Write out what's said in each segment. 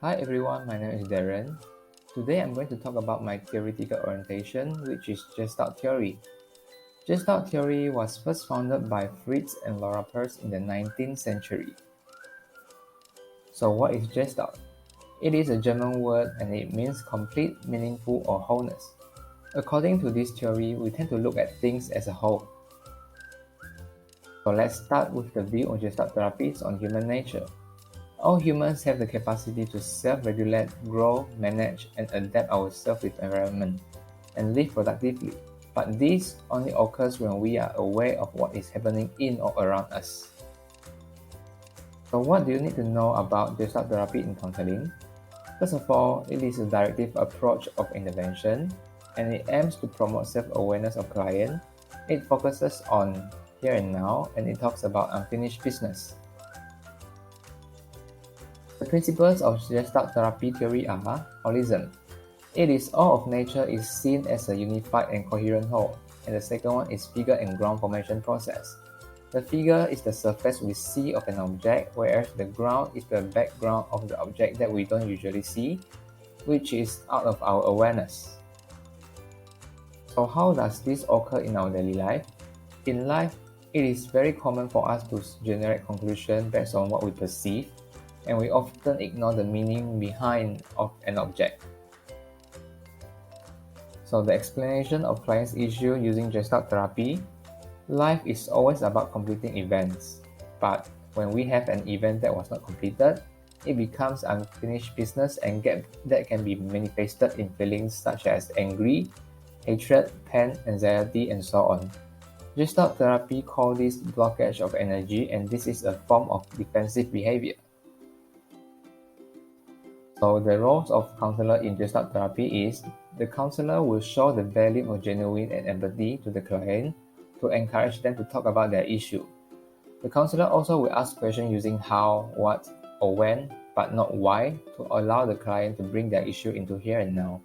Hi everyone, my name is Darren. Today I'm going to talk about my theoretical orientation, which is Gestalt Theory. Gestalt Theory was first founded by Fritz and Laura Peirce in the 19th century. So what is Gestalt? It is a German word and it means complete, meaningful, or wholeness. According to this theory, we tend to look at things as a whole. So let's start with the view of Gestalt therapies on human nature. All humans have the capacity to self-regulate, grow, manage, and adapt ourselves with environment, and live productively. But this only occurs when we are aware of what is happening in or around us. So what do you need to know about Gestalt therapy in counseling? First of all, it is a directive approach of intervention, and it aims to promote self-awareness of client. It focuses on here and now, and it talks about unfinished business. The principles of Gestalt therapy theory are holism. It is all of nature is seen as a unified and coherent whole, and the second one is figure and ground formation process. The figure is the surface we see of an object, whereas the ground is the background of the object that we don't usually see, which is out of our awareness. So how does this occur in our daily life? In life, it is very common for us to generate conclusions based on what we perceive, and we often ignore the meaning behind of an object. So the explanation of client's issue using Gestalt therapy, life is always about completing events, but when we have an event that was not completed, it becomes unfinished business and that can be manifested in feelings such as angry, hatred, pain, anxiety, and so on. Gestalt therapy calls this blockage of energy, and this is a form of defensive behavior. So the roles of counselor in Gestalt therapy is the counselor will show the value of genuine and empathy to the client to encourage them to talk about their issue. The counselor also will ask questions using how, what, or when, but not why, to allow the client to bring their issue into here and now.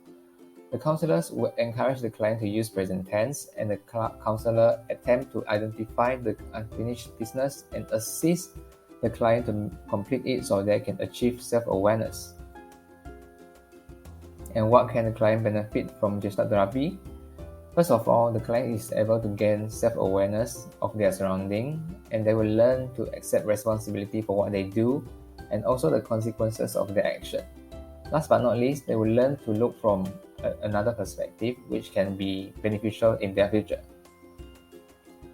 The counselors will encourage the client to use present tense, and the counselor attempt to identify the unfinished business and assist the client to complete it so they can achieve self-awareness. And what can the client benefit from Gestalt therapy? First of all, the client is able to gain self-awareness of their surrounding, and they will learn to accept responsibility for what they do and also the consequences of their action. Last but not least, they will learn to look from another perspective, which can be beneficial in their future.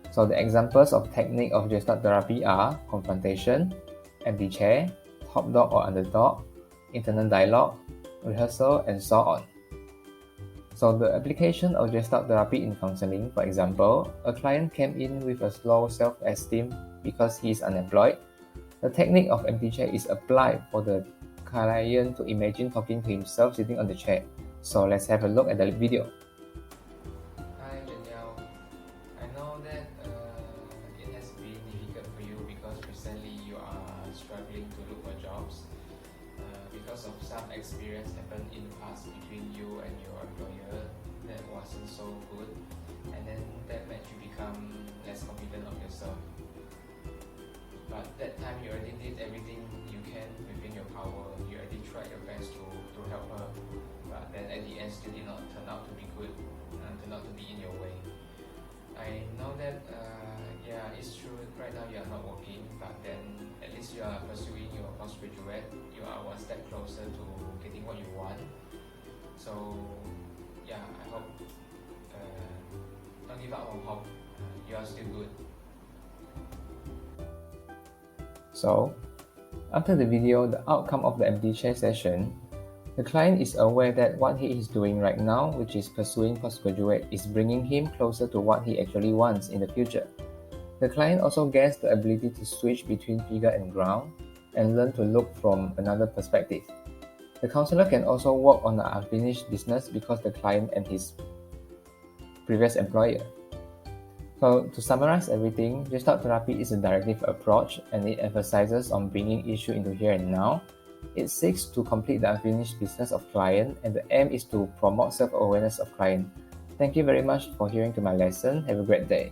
So the examples of technique of Gestalt therapy are confrontation, empty chair, top dog or underdog, internal dialogue, rehearsal, and so on. So the application of Gestalt therapy in counseling, for example, a client came in with a low self-esteem because he is unemployed. The technique of empty chair is applied for the client to imagine talking to himself sitting on the chair. So let's have a look at the video. Hi Danielle, I know that it has been difficult for you because recently you are struggling to look for jobs because of some experience happened in the past between you and your employer that wasn't so good, and then that made you become less confident of yourself. But that time you already did everything you can within your power. You already tried your best to help her, but then at the end still did not turn out to be good, turn out to be in your way. I know that it's true, right now you are not working, but then at least you are pursuing your postgraduate. You are one step closer to getting what you want. So I hope don't give up on hope. You are still good. So, after the video, the outcome of the empty chair session, the client is aware that what he is doing right now, which is pursuing postgraduate, is bringing him closer to what he actually wants in the future. The client also gains the ability to switch between figure and ground and learn to look from another perspective. The counselor can also work on the unfinished business because the client and his previous employer. So to summarize everything, Gestalt therapy is a directive approach, and it emphasizes on bringing issue into here and now. It seeks to complete the unfinished business of client, and the aim is to promote self-awareness of client. Thank you very much for hearing to my lesson. Have a great day.